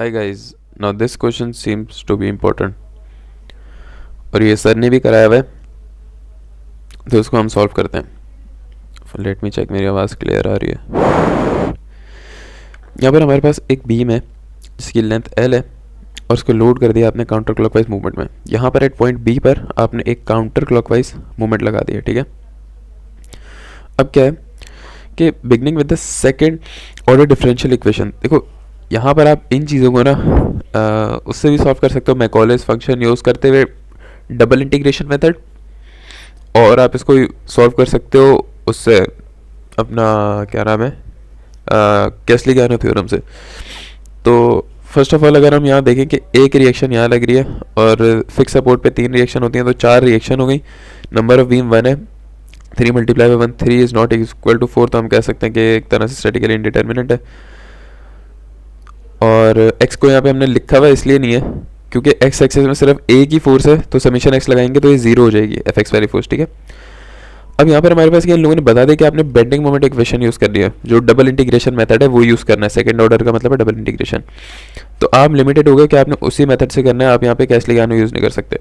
Hi guys, now this question seems to be important और ये sir ने भी कराया हुआ है तो इसको हम सॉल्व करते हैं। लेट मी चेक मेरी आवाज़ क्लियर आ रही है। यहाँ पर हमारे पास एक बीम है जिसकी लेंथ L है और उसको लोड कर दिया आपने काउंटर क्लॉकवाइज मूवमेंट में। यहाँ पर एट पॉइंट B पर आपने एक काउंटर क्लॉकवाइज मूवमेंट लगा दिया, ठीक है। अब क्या है कि beginning with the second order differential equation, देखो यहाँ पर आप इन चीज़ों को ना उससे भी सॉल्व कर सकते हो मैकॉलेस फंक्शन यूज़ करते हुए डबल इंटीग्रेशन मेथड, और आप इसको सॉल्व कर सकते हो उससे अपना क्या नाम है कैसली-ग्यानो थ्योरम से। तो फर्स्ट ऑफ ऑल अगर हम यहाँ देखें कि एक रिएक्शन यहाँ लग रही है और फिक्स सपोर्ट पे 3 रिएक्शन होती हैं तो 4 रिएक्शन हो गई। नंबर ऑफ बीम 1 है, 3 multiply by 1 3 is not equal to 4, तो हम कह सकते हैं कि एक तरह से स्टैटिकली इंडिटर्मिनेंट है। और x को यहाँ पे हमने लिखा हुआ इसलिए नहीं है क्योंकि x एक्सिस में सिर्फ एक ही फोर्स है, तो समीशन x लगाएंगे तो ये 0 हो जाएगी fx वाली फोर्स, ठीक है। अब यहाँ पर हमारे पास ये लोगों ने बता दिया कि आपने बेंडिंग मोमेंट इक्वेशन यूज़ कर दिया, जो डबल इंटीग्रेशन मेथड है वो यूज़ करना है। सेकंड ऑर्डर का मतलब है डबल इंटीग्रेशन, तो आप लिमिटेड हो गए कि आपने उसी मेथड से करना है, आप यहाँ पे कैसली-ग्यानो यूज़ नहीं कर सकते।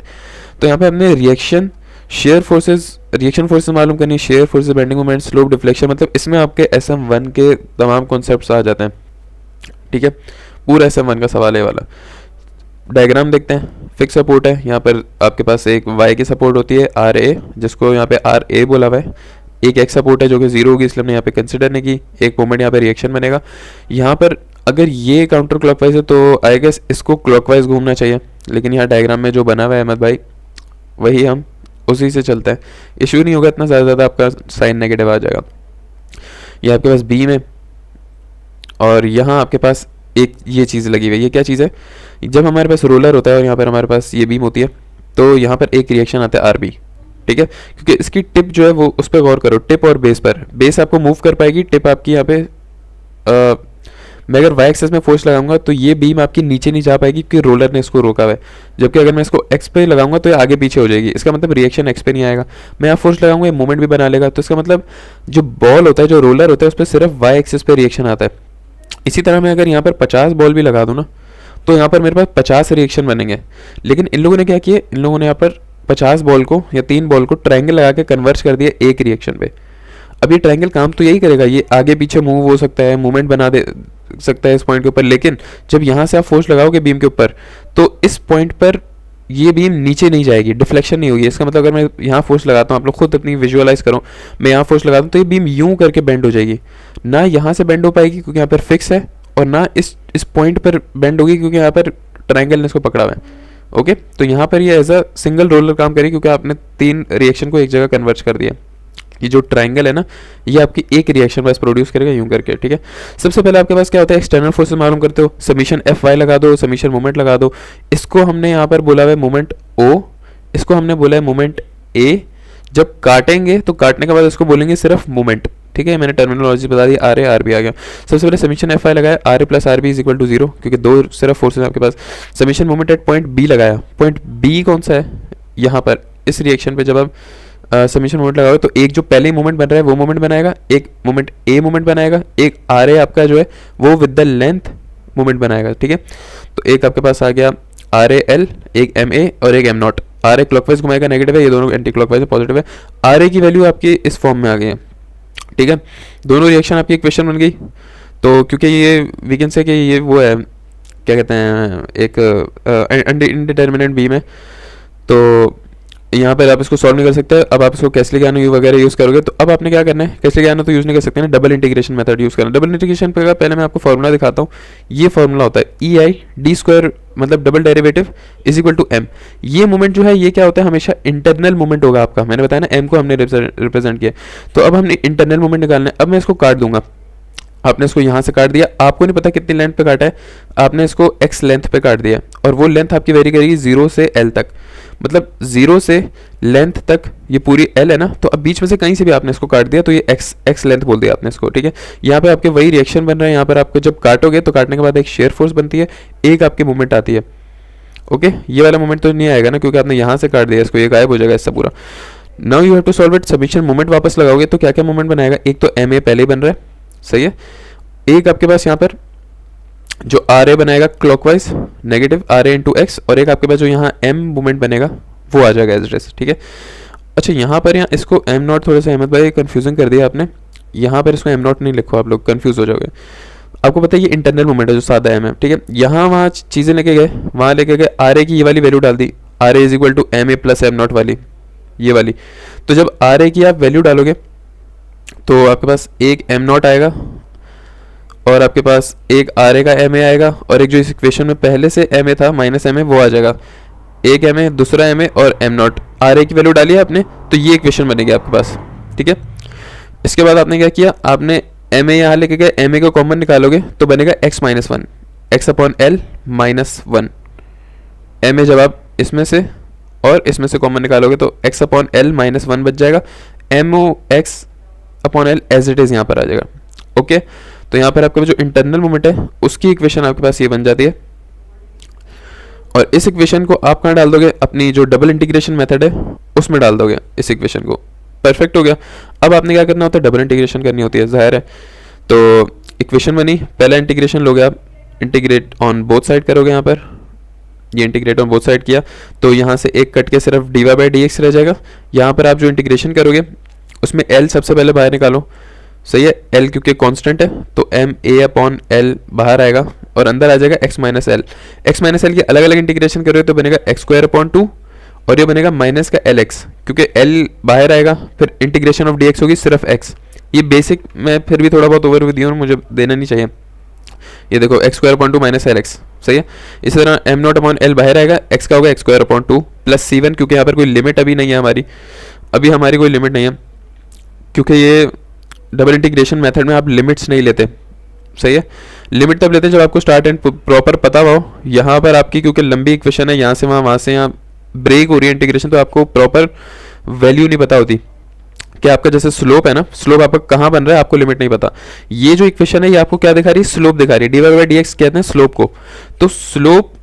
तो यहाँ पे हमने रिएक्शन शेयर फोर्सेज मालूम करनी, share forces, bending moment, slope, deflection, मतलब इसमें आपके SM1 के तमाम कॉन्सेप्ट्स आ जाते हैं, ठीक है। पूरा SM1 का सवाल है वाला। डायग्राम देखते हैं। फिक्स सपोर्ट है, यहाँ पर आपके पास एक y की सपोर्ट होती है RA, जिसको यहाँ पे RA बोला हुआ है। एक x सपोर्ट है जो कि 0 होगी, इसलिए हमने यहाँ पे कंसिडर नहीं की। एक मोमेंट यहाँ पे रिएक्शन बनेगा। यहाँ पर अगर ये काउंटर क्लॉकवाइज है तो आई गेस इसको क्लॉकवाइज घूमना चाहिए, लेकिन यहाँ डायग्राम में जो बना हुआ है अहमद भाई वही हम उसी से चलते हैं। इशू नहीं होगा इतना ज़्यादा, आपका साइन नेगेटिव आ जाएगा। ये आपके पास बीम है और यहाँ आपके पास एक ये चीज़ लगी हुई है। ये क्या चीज़ है? जब हमारे पास रोलर होता है और यहाँ पर हमारे पास ये बीम होती है तो यहाँ पर एक रिएक्शन आता है RB, ठीक है। क्योंकि इसकी टिप जो है वो उस पर गौर करो, टिप और बेस पर। बेस आपको मूव कर पाएगी, टिप आपकी यहाँ पे मैं अगर y एक्सेस में फोर्स लगाऊंगा तो ये बीम आपकी नीचे नहीं जा पाएगी क्योंकि रोलर ने इसको रोका हुआ है। जबकि अगर मैं इसको x पे लगाऊंगा तो ये आगे पीछे हो जाएगी, इसका मतलब रिएक्शन x पे नहीं आएगा। मैं यहाँ फोर्स लगाऊंगा ये मूवमेंट भी बना लेगा, तो इसका मतलब जो बॉल होता है, जो रोलर होता है, उस पर सिर्फ y एक्सेस पे रिएक्शन आता है। इसी तरह मैं अगर यहाँ पर 50 बॉल भी लगा दूँ ना तो यहाँ पर मेरे पास 50 रिएक्शन बनेंगे। लेकिन इन लोगों ने क्या किया, इन लोगों ने यहाँ पर 50 बॉल को या 3 बॉल को ट्रायंगल लगा के कन्वर्ट कर दिया एक रिएक्शन पे। अब ये ट्रायंगल काम तो यही करेगा, ये आगे पीछे मूव हो सकता है, मूवमेंट बना दे सकता है इस पॉइंट के ऊपर, लेकिन जब यहाँ से आप फोर्स लगाओगे बीम के ऊपर तो इस पॉइंट पर ये बीम नीचे नहीं जाएगी, डिफ्लेक्शन नहीं होगी। इसका मतलब अगर मैं यहाँ फोर्स लगाता हूँ, आप लोग खुद अपनी विजुअलाइज करो, मैं यहाँ फोर्स लगाता हूँ तो ये बीम यूं करके बेंड हो जाएगी, ना यहाँ से बेंड हो पाएगी क्योंकि यहाँ पर फिक्स है, और ना इस पॉइंट पर बेंड होगी क्योंकि यहाँ पर ट्रायंगल ने इसको पकड़ा हुआ है। ओके, तो यहाँ पर ये एज अ सिंगल रोलर काम करेगी क्योंकि आपने 3 रिएक्शन को एक जगह कन्वर्ट कर दिया। ये जो ट्रायंगल है ना, ये आपकी एक रिएक्शन बस प्रोड्यूस करेगा यूं करके, ठीक है। सबसे पहले आपके पास क्या होता है, एक्सटर्नल फोर्सेस मालूम करते हो, समीशन Fy लगा दो, समीशन मोमेंट लगा दो। इसको हमने यहाँ पर बोला हुआ है मोमेंट O, इसको हमने बोला है मोमेंट A। जब काटेंगे तो काटने के बाद इसको बोलेंगे सिर्फ मोमेंट, ठीक है। मैंने टर्मिनोलॉजी बता दी, RA RB आ गया। सबसे पहले समीशन Fy लगाया, RA plus RB is equal to 0, क्योंकि 2 सिर्फ फोर्सेज आपके पास। Summation moment at point B लगाया, पॉइंट B कौन सा है, यहाँ पर इस रिएक्शन पे जब आप समीशन मोमेंट लगाओगे तो एक जो पहले मोमेंट बन रहा है वो मोमेंट बनाएगा, एक मोमेंट A मोमेंट बनाएगा, एक RA आपका जो है वो विद द लेंथ मोमेंट बनाएगा, ठीक है। तो एक आपके पास आ गया RAL, एक MA और एक M0। RA क्लॉकवाइज घुमाएगा, नेगेटिव है, ये दोनों एंटी क्लॉकवाइज है, पॉजिटिव है। RA की वैल्यू आपकी इस फॉर्म में आ गई है, ठीक है। दोनों रिएक्शन आपकी इक्वेशन बन गई। तो क्योंकि ये वी कैन से कि ये वो है, क्या कहते हैं, एक इंडिटर्मिनेट बीम है, तो यहाँ पर आप इसको सॉल्व नहीं कर सकते। अब आप इसको कैसली-ग्यानो वगैरह यूज़ करोगे तो अब आपने क्या करना है, कैसली-ग्यानो तो यूज़ नहीं कर सकते ना, डबल इंटीग्रेशन मेथड यूज़ करना। डबल इंटीग्रेशन पर पहले मैं आपको फॉर्मूला दिखाता हूँ। ये फॉर्मूला होता है EI d² मतलब double derivative is equal to M। ये मोमेंट जो है ये क्या होता है, हमेशा इंटरनल मोमेंट होगा आपका। मैंने बताया ना, M को हमने रिप्रेजेंट किया, तो अब हमने इंटरनल मोमेंट निकालना है। अब मैं इसको काट दूंगा, आपने इसको यहाँ से काट दिया, आपको नहीं पता कितनी लेंथ पे काटा है, आपने इसको x लेंथ पे काट दिया, और वो लेंथ आपकी वेरी करेगी 0 से L तक, मतलब 0 से लेंथ तक ये पूरी L है ना, तो अब बीच में से कहीं से भी आपने इसको काट दिया तो ये x लेंथ बोल दिया आपने इसको, ठीक है। यहाँ पे आपके वही रिएक्शन बन रहा है, यहाँ पर आपको जब काटोगे तो काटने के बाद एक शेयर फोर्स बनती है, एक आपकी मूवमेंट आती है। ओके, ये वाला मूवमेंट तो नहीं आएगा ना क्योंकि आपने यहाँ से काट दिया इसको, ये गायब हो जाएगा इससे पूरा। Now you have to solve it. Summation moment वापस लगाओगे तो क्या क्या मूवमेंट बनाएगा, एक तो MA पहले ही बन रहा है, सही है। एक आपके पास यहाँ पर जो आर ए बनाएगा clockwise negative R A into X, और एक आपके पास जो यहाँ एम मूवमेंट बनेगा वो आ जाएगा एज इट इज, ठीक है। अच्छा यहाँ पर इसको एम नॉट, थोड़ा सा अहमद भाई कन्फ्यूजन कर दिया आपने, यहाँ पर इसको एम नॉट नहीं लिखो, आप लोग कन्फ्यूज हो जाओगे। आपको पता है ये इंटरनल मूवमेंट है जो सादा एम है, ठीक है। यहाँ वहाँ चीज़ें लेके गए, वहाँ लेके गए आर ए की ये वाली वैल्यू डाल दी, R A is equal to M A plus M naught वाली, ये वाली। तो जब आर ए की आप वैल्यू डालोगे तो आपके पास एक एम नॉट आएगा और आपके पास एक आर ए का एम ए आएगा, और एक जो इस इक्वेशन में पहले से एम ए था माइनस एम ए वो आ जाएगा, एक एम ए दूसरा एम ए और एम नॉट। आर ए की वैल्यू डाली है आपने तो ये इक्वेशन बनेगी आपके पास, ठीक है। इसके बाद आपने क्या किया, आपने एम ए यहाँ लेके गए, एम ए को कॉमन निकालोगे तो बनेगा X minus one, X upon L minus one. M A जब आप इसमें से और इसमें से कॉमन निकालोगे तो X upon L minus one बच जाएगा, M O X upon L as it is यहाँ पर आ जाएगा, ओके। तो यहाँ पर आपका जो इंटरनल मोमेंट है उसकी इक्वेशन आपके पास ये बन जाती है, और इस इक्वेशन को आप कहाँ डाल दोगे, अपनी जो डबल इंटीग्रेशन मेथड है उसमें डाल दोगे इस इक्वेशन को, परफेक्ट हो गया। अब आपने क्या करना होता है, डबल इंटीग्रेशन करनी होती है, जाहिर है। तो इक्वेशन बनी, पहला इंटीग्रेशन लोगे आप, इंटीग्रेट ऑन बोथ साइड करोगे, यहाँ पर ये इंटीग्रेट ऑन बोथ साइड किया तो यहाँ से एक कट के सिर्फ D Y by D X रह जाएगा। यहाँ पर आप जो इंटीग्रेशन करोगे उसमें एल सबसे पहले बाहर निकालो, सही है। एल क्योंकि कांस्टेंट है तो एम ए अपॉन एल बाहर आएगा और अंदर आ जाएगा x minus L. X minus L की अलग अलग इंटीग्रेशन करोगे तो बनेगा एक्स स्क्वायर अपॉन टू, और ये बनेगा माइनस का एल एक्स, क्योंकि एल बाहर आएगा, फिर इंटीग्रेशन ऑफ डी एक्स होगी सिर्फ एक्स। ये बेसिक मैं फिर भी थोड़ा बहुत ओवरव्यू दिया हूँ, मुझे देना नहीं चाहिए। ये देखो x square upon to minus L x, सही है। इसी तरह एम नॉट अपॉन एल बाहर आएगा, एक्स का होगा x square upon two plus c one, क्योंकि यहाँ पर कोई लिमिट अभी नहीं है हमारी, अभी हमारी कोई लिमिट नहीं है, क्योंकि ये डबल इंटीग्रेशन मेथड में आप लिमिट्स नहीं लेते, सही है। लिमिट तब लेते हैं जब आपको स्टार्ट एंड प्रॉपर पता हो। यहाँ पर आपकी क्योंकि लंबी इक्वेशन है, यहाँ से वहाँ, वहाँ से यहाँ ब्रेक हो रही है इंटीग्रेशन, तो आपको प्रॉपर वैल्यू नहीं पता होती कि आपका जैसे स्लोप है ना, स्लोप आपका कहाँ बन रहा है आपको लिमिट नहीं पता। ये जो इक्वेशन है ये आपको क्या दिखा रही है, स्लोप दिखा रही है, D Y by D X कहते हैं स्लोप को। तो स्लोप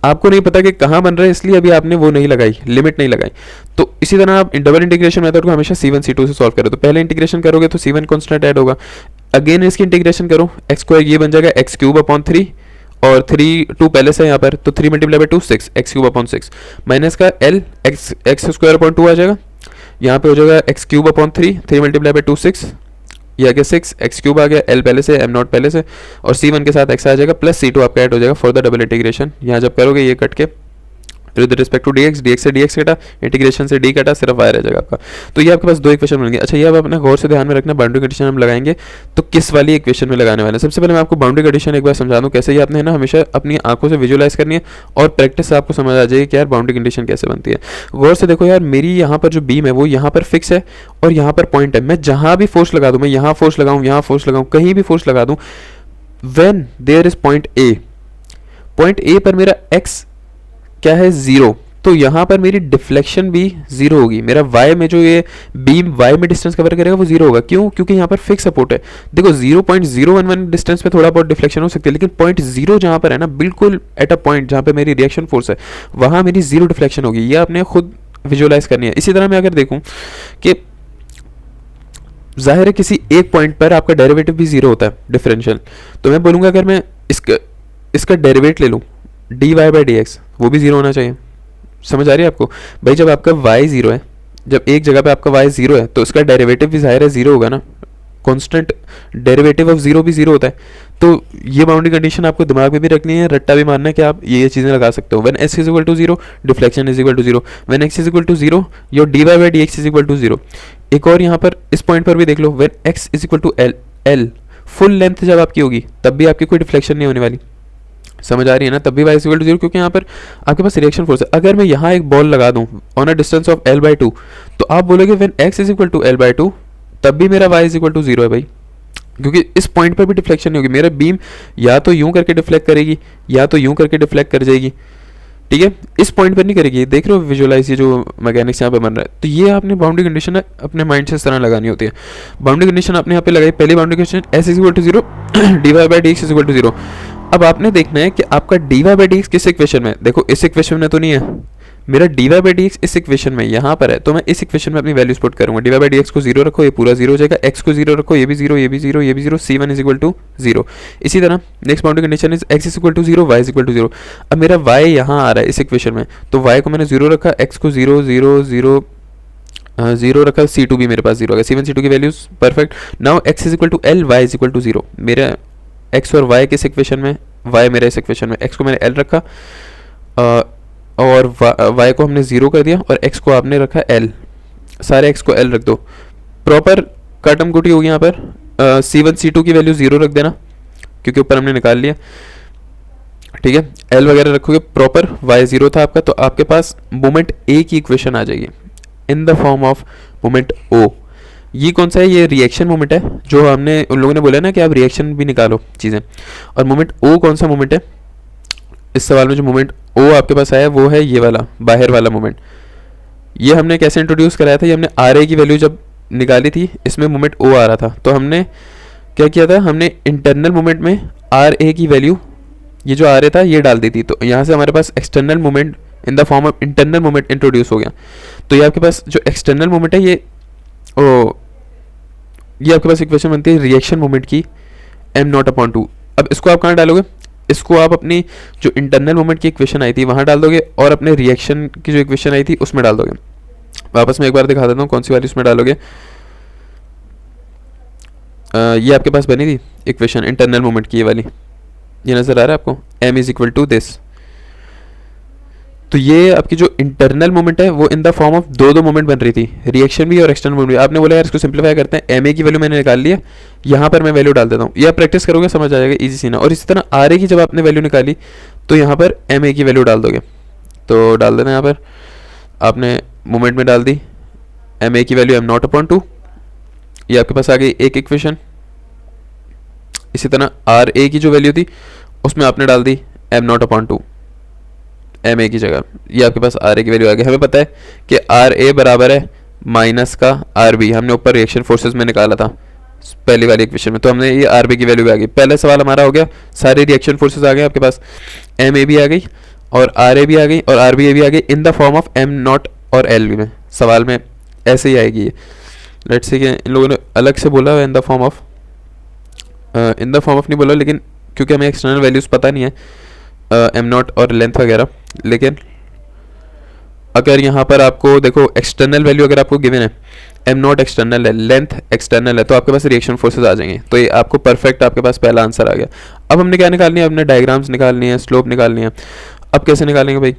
आपको नहीं पता कि कहाँ बन रहा है, इसलिए अभी आपने वो नहीं लगाई, लिमिट नहीं लगाई। तो इसी तरह आप डबल इंटीग्रेशन मेथड को हमेशा C1 C2 से सॉल्व करो। तो पहले इंटीग्रेशन करोगे तो C1 कांस्टेंट ऐड होगा, अगेन इसकी इंटीग्रेशन करो, एक्स स्क्वायर ये बन जाएगा एक्स क्यूब अपॉन थ्री, और थ्री टू पहले से यहाँ पर, तो three multiply by two six, x cube upon six, minus का L x x square upon two आ जाएगा, यहाँ पे हो जाएगा x cube upon three, three multiply by two six, ये आ गया सिक्स, एक्स क्यूब आ गया, एल पहले से, एम नॉट पहले से, और C1 के साथ एक्स आ जाएगा, प्लस C2 आपका ऐड हो जाएगा फॉर द डबल इंटीग्रेशन। यहाँ जब करोगे ये कट के with respect to dx, dx से dx कटा, इंटीग्रेशन से d कटा, सिर्फ y रह जाएगा आपका। तो ये आपके पास दो इक्वेशन बन गई। अच्छा, ये अब अपना गौर से ध्यान में रखना, बाउंड्री कंडीशन हम लगाएंगे तो किस वाली इक्वेशन में लगाने वाले हैं। सबसे पहले मैं आपको बाउंड्री कंडीशन एक बार समझा दूँ कैसे। ये आपने ना हमेशा अपनी आंखों से विजुअलाइज करनी है, और प्रैक्टिस से आपको समझ आ जाएगी कि यार बाउंड्री कंडीशन कैसे बनती है। गौर से देखो यार, मेरी यहाँ पर जो बीम है वो यहाँ पर फिक्स है और यहाँ पर पॉइंट है। मैं जहाँ भी फोर्स लगा दूँ, मैं यहाँ फोर्स लगाऊँ, यहाँ फोर्स लगाऊँ, कहीं भी फोर्स लगा दूँ, when there is point A, point A पर मेरा एक्स क्या है, जीरो, तो यहाँ पर मेरी डिफ्लेक्शन भी जीरो होगी। मेरा y में जो ये बीम y में डिस्टेंस कवर करेगा वो जीरो होगा। क्यों? क्योंकि यहाँ पर फिक्स सपोर्ट है। देखो 0.011 डिस्टेंस पे थोड़ा बहुत डिफ्लेक्शन हो सकती है, लेकिन पॉइंट जीरो जहाँ पर है ना, बिल्कुल एट अ पॉइंट जहाँ पे मेरी रिएक्शन फोर्स है, वहाँ मेरी जीरो डिफ्लेक्शन होगी। ये आपने खुद विजुअलाइज करनी है। इसी तरह मैं अगर देखूँ कि जाहिर है किसी एक पॉइंट पर आपका डेरिवेटिव भी जीरो होता है, डिफरेंशियल, तो मैं बोलूँगा अगर मैं इसका डेरिवेट ले लूँ D Y by D X, वो भी जीरो होना चाहिए। समझ आ रही है आपको भाई? जब आपका y जीरो है, जब एक जगह पे आपका y जीरो है तो इसका डेरिवेटिव भी जाहिर है जीरो होगा ना। कांस्टेंट डेरिवेटिव ऑफ जीरो भी जीरो होता है। तो ये बाउंड्री कंडीशन आपको दिमाग में भी रखनी है, रट्टा भी मारना है कि आप ये चीज़ें लगा सकते हो। When s is equal to zero, deflection is equal to zero. When x is equal to zero, your d Y by D x is equal to zero. एक और यहाँ पर इस पॉइंट पर भी देख लो, when x is equal to L, full length जब आपकी होगी तब भी आपकी कोई डिफ्लेक्शन नहीं होने वाली। समझ आ रही है ना? तब भी y is equal to zero, क्योंकि यहाँ पर आपके पास रिएक्शन फोर्स है। अगर मैं यहाँ एक बॉल लगा दूँ on a distance of l by two, तो आप बोलोगे when x is equal to l by two, तब भी मेरा y is equal to zero है भाई, क्योंकि इस पॉइंट पर भी डिफ्लेक्शन नहीं होगी। मेरा बीम या तो यूं करके डिफ्लेक्ट करेगी या तो यूं करके डिफ्लेक्ट कर जाएगी, ठीक है? इस पॉइंट पर नहीं करेगी। देख रहे हो विजुअलाइज, ये जो मैकेनिक्स यहाँ पे बन रहा है। तो ये आपने बाउंड्री कंडीशन है अपने माइंड से इस तरह लगानी होती है। बाउंड्री कंडीशन आपने यहाँ पे लगाई, पहली boundary condition s is equal to zero, D Y by D x is equal to zero. अब आपने देखना है कि आपका D Y by D X किस इक्वेशन में। देखो इस इक्वेशन में तो नहीं है, मेरा D Y by D X इस इक्वेशन में यहाँ पर है, तो मैं इस इक्वेशन में अपनी वैल्यूज पुट करूँगा। D Y by D X को जीरो रखो, ये पूरा जीरो हो जाएगा, एक्स को जीरो रखो, ये भी जीरो, ये भी जीरो, ये भी zero, C one is equal to zero. इसी तरह next boundary condition is X is equal to zero, Y is equal to zero. अब मेरा वाई यहाँ आ रहा है इस इक्वेशन में, तो वाई को मैंने जीरो रखा, एक्स को जीरो जीरो जीरो जीरो रखा, सी टू भी मेरे पास जीरो आ गया, सी वन सी टू की values perfect. Now X is equal to L, Y is equal to zero. मेरा एक्स और वाई किस इक्वेशन में, वाई मेरे इस इक्वेशन में, एक्स को मैंने एल रखा और वाई को हमने जीरो कर दिया और एक्स को आपने रखा एल, सारे एक्स को एल रख दो। प्रॉपर काटम कुटी होगी यहाँ पर, सी वन सी टू की वैल्यू जीरो रख देना क्योंकि ऊपर हमने निकाल लिया, ठीक है। एल वगैरह रखोगे प्रॉपर, वाई जीरो था आपका, तो आपके पास मोमेंट ए की इक्वेशन आ जाएगी in the form of moment O. ये कौन सा है, ये रिएक्शन मोमेंट है, जो हमने उन लोगों ने बोला ना कि आप रिएक्शन भी निकालो चीज़ें। और मोमेंट ओ कौन सा मोमेंट है, इस सवाल में जो मोमेंट ओ आपके पास आया वो है ये वाला, बाहर वाला मोमेंट। ये हमने कैसे इंट्रोड्यूस कराया था, ये हमने आर ए की वैल्यू जब निकाली थी, इसमें मोमेंट ओ आ रहा था, तो हमने क्या किया था, हमने इंटरनल मोमेंट में आर ए की वैल्यू, ये जो आ रहा था ये डाल दी थी, तो यहाँ से हमारे पास external moment in the form of internal moment introduce हो गया। तो ये आपके पास जो एक्सटर्नल मोमेंट है, ये आपके पास इक्वेशन बनती है रिएक्शन मोमेंट की, एम नॉट अपॉन टू। अब इसको आप कहाँ डालोगे, इसको आप अपनी जो इंटरनल मोमेंट की इक्वेशन आई थी वहाँ डाल दोगे और अपने रिएक्शन की जो इक्वेशन आई थी उसमें डाल दोगे। वापस मैं एक बार दिखा देता हूँ कौन सी वाली उसमें डालोगे। ये आपके पास बनी थी इक्वेशन इंटरनल मोमेंट की, ये वाली, ये नज़र आ रहा है आपको, m is equal to this. तो ये आपकी जो इंटरनल मोमेंट है वो इन द फॉर्म ऑफ दो मोमेंट बन रही थी, रिएक्शन भी और एक्सटर्नल मोमेंट भी। आपने बोला यार इसको सिंप्लीफाई करते हैं, एम ए की वैल्यू मैंने निकाल लिया, यहाँ पर मैं वैल्यू डाल देता हूँ, ये आप प्रैक्टिस करोगे समझ आ जाएगा इजी सी ना। और इसी तरह आर ए की जब आपने वैल्यू निकाली तो यहाँ पर एम ए की वैल्यू डाल दोगे, तो डाल देना यहाँ पर आपने मोमेंट में डाल दी एम ए की value M naught upon to, ये आपके पास आ गई एक इक्वेशन। इसी तरह आर ए की जो वैल्यू थी उसमें आपने डाल दी M naught upon two, M A की जगह, ये आपके पास आर ए की वैल्यू आ गई। हमें पता है कि आर ए बराबर है माइनस का आर बी, हमने ऊपर रिएक्शन फोर्सेस में निकाला था पहली वाली इक्वेशन में, तो हमने ये आर बी की वैल्यू भी आ गई। पहला सवाल हमारा हो गया, सारे रिएक्शन फोर्सेस आ गए आपके पास, एम ए भी आ गई और आर ए भी आ गई और आर बी ए भी आ गई इन the form of am not और एल बी में। सवाल में ऐसे ही आएगी ये, लेट्स से कि इन लोगों ने अलग से बोला इन the form of, in the form of नहीं बोला, लेकिन क्योंकि हमें एक्सटर्नल वैल्यूज़ पता नहीं है एम नॉट और लेंथ वगैरह, लेकिन अगर यहाँ पर आपको देखो एक्सटर्नल वैल्यू अगर आपको गिवन है, एम नॉट एक्सटर्नल है, लेंथ एक्सटर्नल है, तो आपके पास रिएक्शन फोर्सेस आ जाएंगे। तो ये आपको परफेक्ट आपके पास पहला आंसर आ गया। अब हमने क्या निकालनी है, हमने डायग्राम्स निकालनी है, स्लोप निकालनी है। अब कैसे निकालेंगे भाई,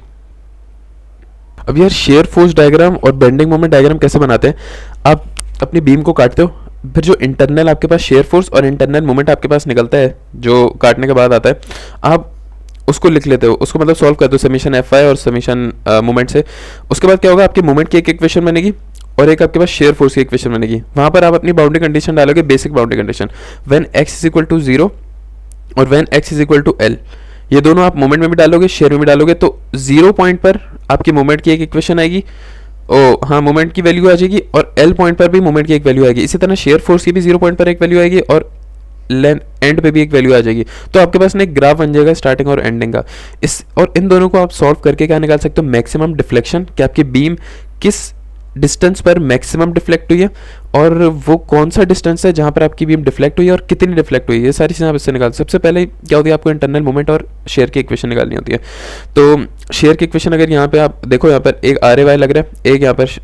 अब यार शेयर फोर्स डायग्राम और बेंडिंग मोमेंट डायग्राम कैसे बनाते हैं, आप अपनी बीम को काटते हो, फिर जो इंटरनल आपके पास शेयर फोर्स और इंटरनल मोमेंट आपके पास निकलता है जो काटने के बाद आता है, आप उसको लिख लेते हो, उसको मतलब सॉल्व कर दो समीशन एफ आई और समीशन मोमेंट से। उसके बाद क्या होगा, आपकी मोमेंट की एक इक्वेशन बनेगी और एक आपके पास शेयर फोर्स की इक्वेशन बनेगी। वहाँ पर आप अपनी बाउंड्री कंडीशन डालोगे, basic boundary condition, when x is equal to zero और when x is equal to L, ये दोनों आप मोमेंट में भी डालोगे, शेयर में भी डालोगे, तो जीरो पॉइंट पर आपकी मोमेंट की एक इक्वेशन आएगी, हाँ मोमेंट की वैल्यू आ जाएगी, और एल पॉइंट पर भी मोमेंट की एक वैल्यू आएगी। इसी तरह शेयर फोर्स की भी जीरो पॉइंट पर एक वैल्यू आएगी और एंड पे भी एक वैल्यू आ जाएगी। तो आपके पास ना एक ग्राफ बन जाएगा स्टार्टिंग और एंडिंग का। इस और इन दोनों को आप सॉल्व करके क्या निकाल सकते हो, मैक्सिमम डिफ्लेक्शन, कि आपकी बीम किस डिस्टेंस पर मैक्सिमम डिफ्लेक्ट हुई है और वो कौन सा डिस्टेंस है जहाँ पर आपकी बीम डिफ्लेक्ट हुई है और कितनी डिफ्लेक्ट हुई है, ये सारी चीज़ें आप इससे निकाल। सबसे पहले क्या होती है, आपको इंटरनल मोमेंट और शेयर की इक्वेशन निकालनी होती है। तो शेयर की इक्वेशन अगर यहाँ पे आप देखो, यहाँ पर एक आर ए वाई लग रहा है, एक यहाँ पर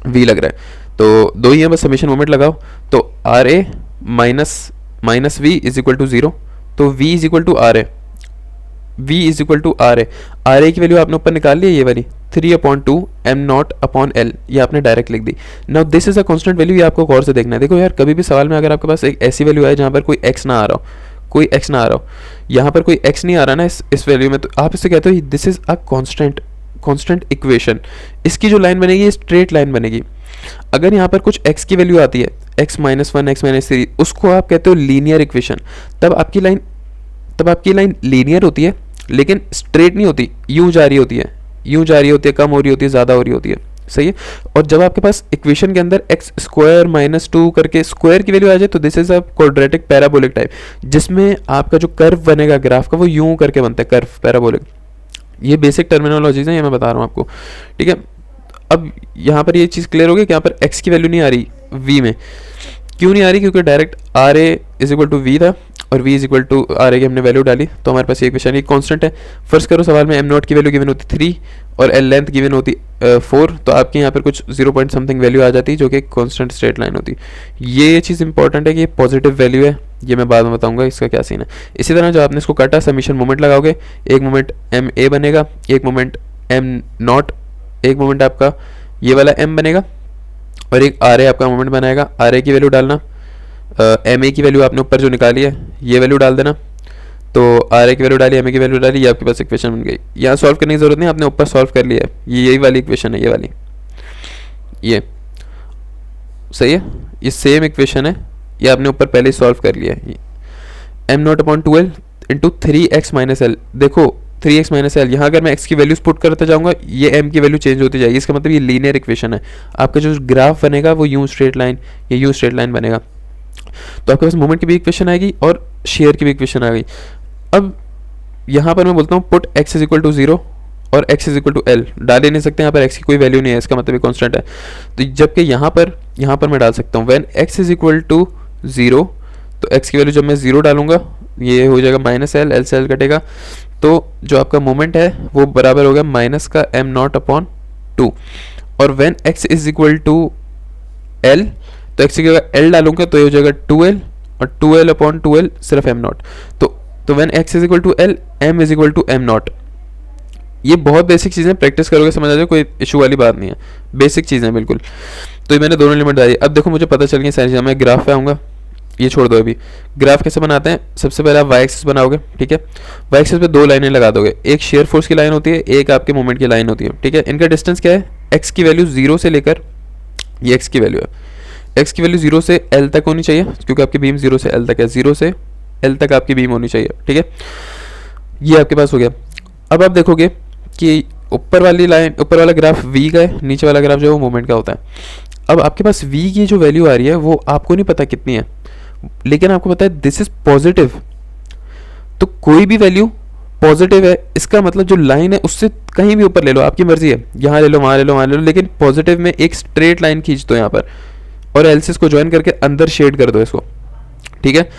वी लग रहा है, तो दो ही है, बस समीशन मोमेंट लगाओ, तो R A minus V is equal to zero, तो V is equal to R A, V is equal to R A की वैल्यू आपने ऊपर निकाल ली है, ये वाली 3/2 एम नॉट अपॉन एल, ये आपने डायरेक्ट लिख दी। Now this is a constant value, ये आपको गौर से देखना है। देखो यार, कभी भी सवाल में अगर आपके पास एक ऐसी वैल्यू आए जहाँ पर कोई एक्स ना आ रहा हो, कोई एक्स ना आ रहा हो, यहाँ पर कोई एक्स नहीं आ रहा ना इस वैल्यू में, तो आप इससे कहते हो this is a constant equation. इसकी जो लाइन बनेगी ये स्ट्रेट लाइन बनेगी। अगर यहाँ पर कुछ x की वैल्यू आती है, x-1 x-3, उसको आप कहते हो लीनियर इक्वेशन। तब आपकी लाइन लीनियर होती है लेकिन स्ट्रेट नहीं होती, यूं जा रही होती है, कम हो रही होती है, ज़्यादा हो रही होती है, सही है। और जब आपके पास इक्वेशन के अंदर x स्क्वायर -2 करके स्क्वायर की वैल्यू आ जाए, तो this is a quadratic parabolic type, जिसमें आपका जो कर्व बनेगा ग्राफ का वो यूं करके बनता है, कर्व पैराबोलिक। ये बेसिक टर्मिनोलॉजीज हैं, ये मैं बता रहा हूँ आपको, ठीक है। अब यहाँ पर ये चीज़ क्लियर हो गई कि यहाँ पर x की वैल्यू नहीं आ रही v में। क्यों नहीं आ रही? क्योंकि direct R A is equal to V था और v is equal to R A की हमने वैल्यू डाली, तो हमारे पास ये इक्वेशन एक कांस्टेंट है। फर्स्ट करो सवाल में एम नॉट की वैल्यू गिवन होती 3 और एल लेंथ गिवन होती 4, तो आपके यहाँ पर कुछ 0 पॉइंट समथिंग वैल्यू आ जाती है जो कि कांस्टेंट स्ट्रेट लाइन होती। ये चीज़ इंपॉर्टेंट है कि ये पॉजिटिव वैल्यू है, ये मैं बाद में बताऊंगा इसका क्या सीन है। इसी तरह जो आपने इसको काटा, समीशन मोमेंट लगाओगे, एक मोमेंट एम ए बनेगा, एक मोमेंट एम नॉट, एक मोमेंट आपका ये वाला एम बनेगा और एक आर ए आपका मोमेंट बनाएगा। आर ए की वैल्यू डालना, एम ए की वैल्यू आपने ऊपर जो निकाली है ये वैल्यू डाल देना, तो आर ए की वैल्यू डाली, एम ए की वैल्यू डाली, ये आपके पास इक्वेशन बन गई। यहाँ सॉल्व करने की जरूरत नहीं, आपने ऊपर सॉल्व कर लिया है, ये यही वाली इक्वेशन है, ये वाली, ये सही है, ये सेम इक्वेशन है, ये आपने ऊपर पहले ही सॉल्व कर लिया है। M naught upon 2l into 3x minus L. देखो 3x माइनस एल, यहाँ अगर मैं x की वैल्यूज पुट करता जाऊँगा ये m की वैल्यू चेंज होती जाएगी, इसका मतलब ये लीनियर इक्वेशन है। आपका जो ग्राफ बनेगा वो यूं स्ट्रेट लाइन, ये यूं स्ट्रेट लाइन बनेगा। तो आपके पास मोमेंट की भी इक्वेशन आएगी और शेयर की भी इक्वेशन आ गई। अब यहाँ पर मैं बोलता हूँ put x is equal to 0 और x is equal to L. डाल ही नहीं सकते, यहाँ पर x की कोई वैल्यू नहीं है, इसका मतलब ये कॉन्स्टेंट है। तो जबकि यहाँ पर मैं डाल सकता हूँ when x is equal to 0, तो x की वैल्यू जब मैं 0 डालूंगा ये हो जाएगा माइनस एल, एल से एल कटेगा, तो जो आपका मोमेंट है वो बराबर हो गया माइनस का एम नॉट अपॉन 2। और when x is equal to L, तो x की जगह एल डालूंगा तो ये हो जाएगा 2l और 2l अपॉन 2l सिर्फ एम नॉट। तो when x is equal to L, m is equal to M naught. ये बहुत बेसिक चीज़ें, प्रैक्टिस करोगे समझ आ जाए, कोई इशू वाली बात नहीं है, बेसिक चीज़ें बिल्कुल। तो ये मैंने दोनों लिमिट डाली। अब देखो मुझे पता चल गई सारी चीज़ें, मैं ग्राफ पे आऊँगा, ये छोड़ दो अभी। ग्राफ कैसे बनाते हैं? सबसे पहले आप वाई एक्सिस बनाओगे, ठीक है। वाई एक्सिस पे दो लाइनें लगा दोगे, एक शेयर फोर्स की लाइन होती है, एक आपके मोमेंट की लाइन होती है, ठीक है। इनका डिस्टेंस क्या है? x की वैल्यू 0 से लेकर, ये x की वैल्यू है, x की वैल्यू 0 से l तक होनी चाहिए क्योंकि आपकी बीम 0 से l तक है, 0 से l तक आपकी बीम होनी चाहिए, ठीक है। ये आपके पास हो गया। अब आप देखोगे कि ऊपर वाली लाइन, ऊपर वाला ग्राफ v का है, नीचे वाला ग्राफ जो है वो मोमेंट का होता है। अब आपके पास v की जो वैल्यू आ रही है वो आपको नहीं पता कितनी है, लेकिन आपको पता है दिस इज पॉजिटिव। तो कोई भी वैल्यू पॉजिटिव है, इसका मतलब जो लाइन है उससे कहीं भी ऊपर ले लो, आपकी मर्जी है, यहाँ ले लो, वहाँ ले लो, वहाँ ले लो, लेकिन पॉजिटिव में एक स्ट्रेट लाइन खींच दो यहाँ पर और एल्सिस को ज्वाइन करके अंदर शेड कर दो इसको, ठीक है।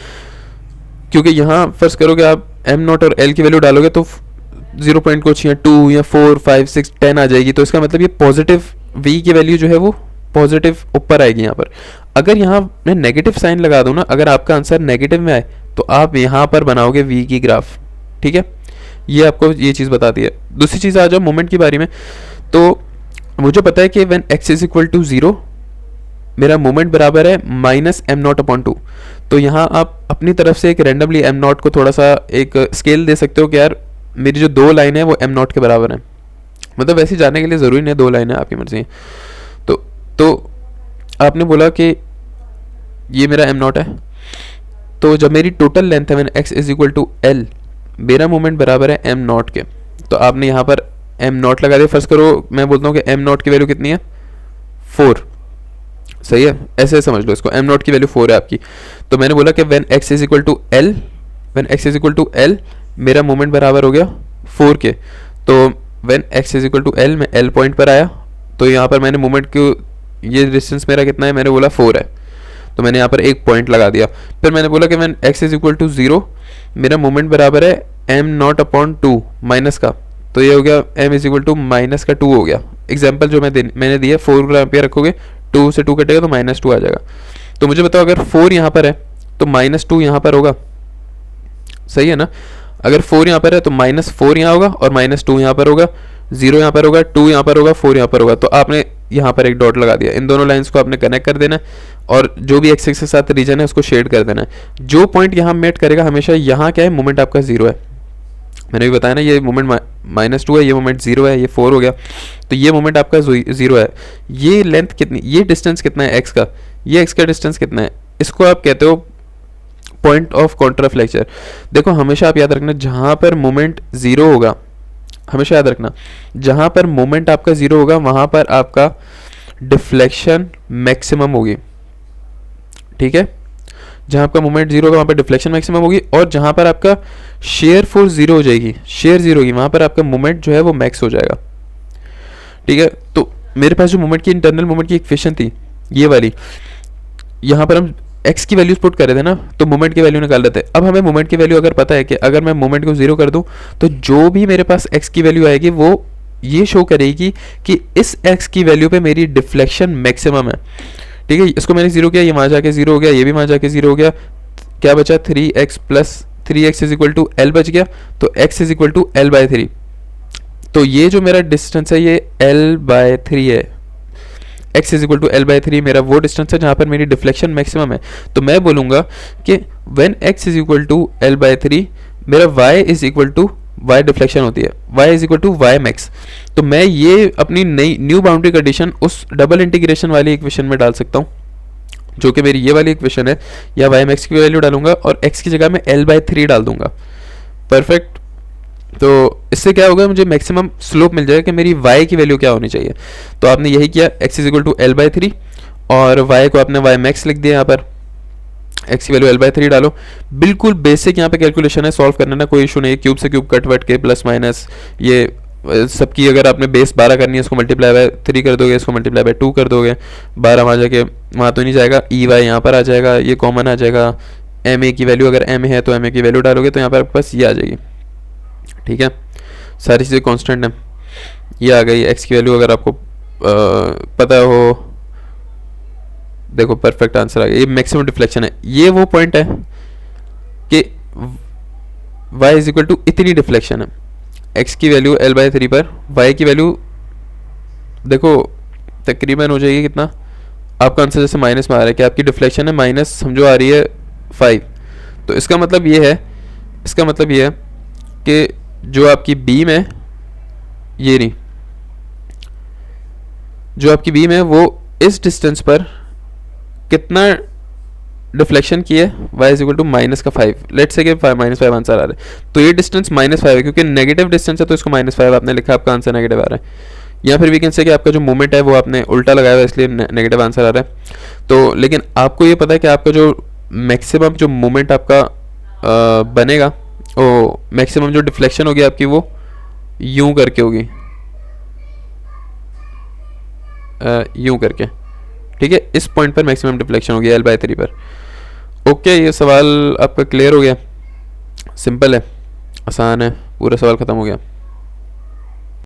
क्योंकि यहाँ फर्स्ट करोगे आप एम नॉट और एल की वैल्यू डालोगे तो 0 पॉइंट कुछ या 2 या 4 5 6 10 आ जाएगी, तो इसका मतलब ये पॉजिटिव v की वैल्यू जो है वो पॉजिटिव ऊपर आएगी यहाँ पर। अगर यहाँ मैं नेगेटिव साइन लगा दूँ ना, अगर आपका आंसर नेगेटिव में आए तो आप यहाँ पर बनाओगे v की ग्राफ, ठीक है। ये आपको ये चीज़ बताती है। दूसरी चीज़ आ जाओ मोमेंट के बारे में, तो मुझे पता है कि when x is equal to 0 मेरा मोमेंट बराबर है माइनस एम नॉट अपॉन 2। तो यहाँ आप अपनी तरफ से एक रैंडमली एम नॉट को थोड़ा सा एक स्केल दे सकते हो कि यार मेरी जो दो लाइन है वो एम नॉट के बराबर है। मतलब वैसे जाने के लिए ज़रूरी नहीं है, दो लाइन है, आपकी मर्जी है। तो आपने बोला कि ये मेरा एम नॉट है, तो जब मेरी टोटल लेंथ है when x is equal to L, मेरा मोमेंट बराबर है एम नॉट के, तो आपने यहाँ पर एम नॉट लगा दिया। फर्स्ट करो मैं बोलता हूँ कि एम नॉट की वैल्यू कितनी है? 4, सही है, ऐसे समझ लो इसको, एम नॉट की वैल्यू 4 है आपकी। तो मैंने बोला कि when x is equal to L, when x is equal to L मेरा मोमेंट बराबर हो गया 4 के। तो when x is equal to L, मैं एल पॉइंट पर आया, तो यहाँ पर मैंने मोमेंट को, ये डिस्टेंस मेरा कितना है? मैंने बोला 4 है, तो मैंने यहाँ पर एक पॉइंट लगा दिया। फिर मैंने बोला कि when x is equal to 0 मेरा मोमेंट बराबर है एम नॉट अपॉन 2 माइनस का, तो ये हो गया m is equal to minus का 2 हो गया। एग्जाम्पल जो मैंने दिया 4 ग्राम पे रखोगे, 2 से 2 कटेगा तो माइनस 2 आ जाएगा। तो मुझे बताओ अगर 4 यहाँ पर है तो माइनस 2 यहाँ पर होगा, सही है ना। अगर 4 यहाँ पर है तो माइनस 4 यहाँ होगा और माइनस 2 यहाँ पर होगा, 0 यहाँ पर होगा, 2 यहाँ पर होगा, 4 यहाँ पर होगा। तो आपने यहाँ पर एक डॉट लगा दिया, इन दोनों लाइंस को आपने कनेक्ट कर देना है और जो भी एक्स एक्सिस के साथ रीजन है उसको शेड कर देना है। जो पॉइंट यहाँ मेट करेगा हमेशा, यहाँ क्या है? मोमेंट आपका 0 है। मैंने भी बताया ना, ये मोमेंट माइनस 2 है, ये मोमेंट 0 है, ये 4 हो गया, तो ये मोमेंट आपका 0 है। ये लेंथ कितनी, ये डिस्टेंस कितना है एक्स का, ये एक्स का डिस्टेंस कितना है, इसको आप कहते हो पॉइंट ऑफ कॉन्ट्राफ्लेक्चर। देखो हमेशा आप याद रखना, जहाँ पर मोमेंट 0 होगा, हमेशा याद रखना जहाँ पर मोमेंट आपका 0 होगा वहाँ पर आपका डिफ्लेक्शन मैक्सिमम होगी, ठीक है। जहाँ आपका मोमेंट जीरो होगा वहाँ पर डिफ्लेक्शन मैक्सिमम होगी, और जहाँ पर आपका शेयर फोर्स जीरो हो जाएगी, शेयर जीरो होगी, वहाँ पर आपका मोमेंट जो है वो मैक्स हो जाएगा। ठीक है, तो मेरे पास जो मोमेंट की इंटरनल मोमेंट की इक्वेशन थी ये वाली, यहाँ पर हम एक्स की वैल्यूज पुट कर रहे थे ना, तो मोमेंट की वैल्यू निकाल रहे थे। अब हमें मोमेंट की वैल्यू अगर पता है कि अगर मैं मोमेंट को जीरो कर दूं तो जो भी मेरे पास एक्स की वैल्यू आएगी वो ये शो करेगी कि इस एक्स की वैल्यू पे मेरी डिफ्लेक्शन मैक्सिमम है। ठीक है, इसको मैंने जीरो किया, ये वहाँ जाके जीरो हो गया, ये भी वहाँ जाके जीरो हो गया, क्या बचा 3x plus 3x is equal to L बच गया, तो x is equal to L by three. तो ये जो मेरा डिस्टेंस है ये एल बाय थ्री है, x is equal to L by three मेरा वो डिस्टेंस है जहाँ पर मेरी डिफ्लेक्शन मैक्सिमम है। तो मैं बोलूँगा कि when x is equal to L by three मेरा y is equal to y deflection होती है, y is equal to y max. तो मैं ये अपनी नई न्यू बाउंड्री कंडीशन उस डबल इंटीग्रेशन वाली इक्वेशन में डाल सकता हूँ, जो कि मेरी ये वाली इक्वेशन है, या y मैक्स की वैल्यू डालूंगा और x की जगह में एल बाई थ्री डाल दूंगा। परफेक्ट। तो इससे क्या होगा, मुझे मैक्सिमम स्लोप मिल जाएगा कि मेरी y की वैल्यू क्या होनी चाहिए। तो आपने यही किया, x is equal to L by three और y को आपने y मैक्स लिख दिया, यहाँ पर x की वैल्यू एल बाई थ्री डालो। बिल्कुल बेसिक यहाँ पे कैलकुलेशन है, सॉल्व करने ना कोई इशू नहीं है, क्यूब से क्यूब कट वट के प्लस माइनस ये सबकी अगर आपने बेस 12 करनी है, इसको मल्टीप्लाई बाय 3 कर दोगे, इसको मल्टीप्लाई बाय 2 कर दोगे, 12 वहाँ जाके वहाँ तो नहीं जाएगा, ई वाई यहाँ पर आ जाएगा, ये कॉमन आ जाएगा, एम ए की वैल्यू अगर एम है तो एम ए की वैल्यू डालोगे तो यहाँ पर आपके पास ये आ जाएगी। ठीक है, सारी चीज़ें कांस्टेंट हैं, ये आ गई। एक्स की वैल्यू अगर आपको पता हो, देखो परफेक्ट आंसर आ गया, ये मैक्सिमम डिफ्लेक्शन है। ये वो पॉइंट है कि y इज इक्वल टू इतनी डिफ्लेक्शन है, x की वैल्यू l बाई थ्री पर y की वैल्यू देखो तकरीबन हो जाएगी कितना, आपका आंसर जैसे माइनस में आ रहा है कि आपकी डिफ्लेक्शन है माइनस समझो आ रही है 5। तो इसका मतलब ये है, इसका मतलब ये है कि जो आपकी बीम है, ये नहीं, जो आपकी बीम है वो इस डिस्टेंस पर कितना डिफ्लेक्शन की है, y is equal to minus का 5, लेट्स से कि माइनस 5 आंसर आ रहा है, तो ये डिस्टेंस माइनस 5 है, क्योंकि नेगेटिव डिस्टेंस है तो इसको माइनस 5 आपने लिखा, आपका आंसर नेगेटिव आ रहा है। या फिर वी कैन से कि आपका जो मूवमेंट है वो आपने उल्टा लगाया हुआ है इसलिए नेगेटिव आंसर आ रहा है। तो लेकिन आपको ये पता है कि आपका जो मैक्सिमम जो मूवमेंट आपका बनेगा, वो मैक्सिमम जो डिफ्लेक्शन होगी आपकी वो यूं करके होगी, यूं करके। ठीक है, इस पॉइंट पर मैक्सिमम डिफ्लेक्शन होगी एल बाई थ्री पर। ओके, ये सवाल आपका क्लियर हो गया, सिंपल है, आसान है, पूरा सवाल ख़त्म हो गया।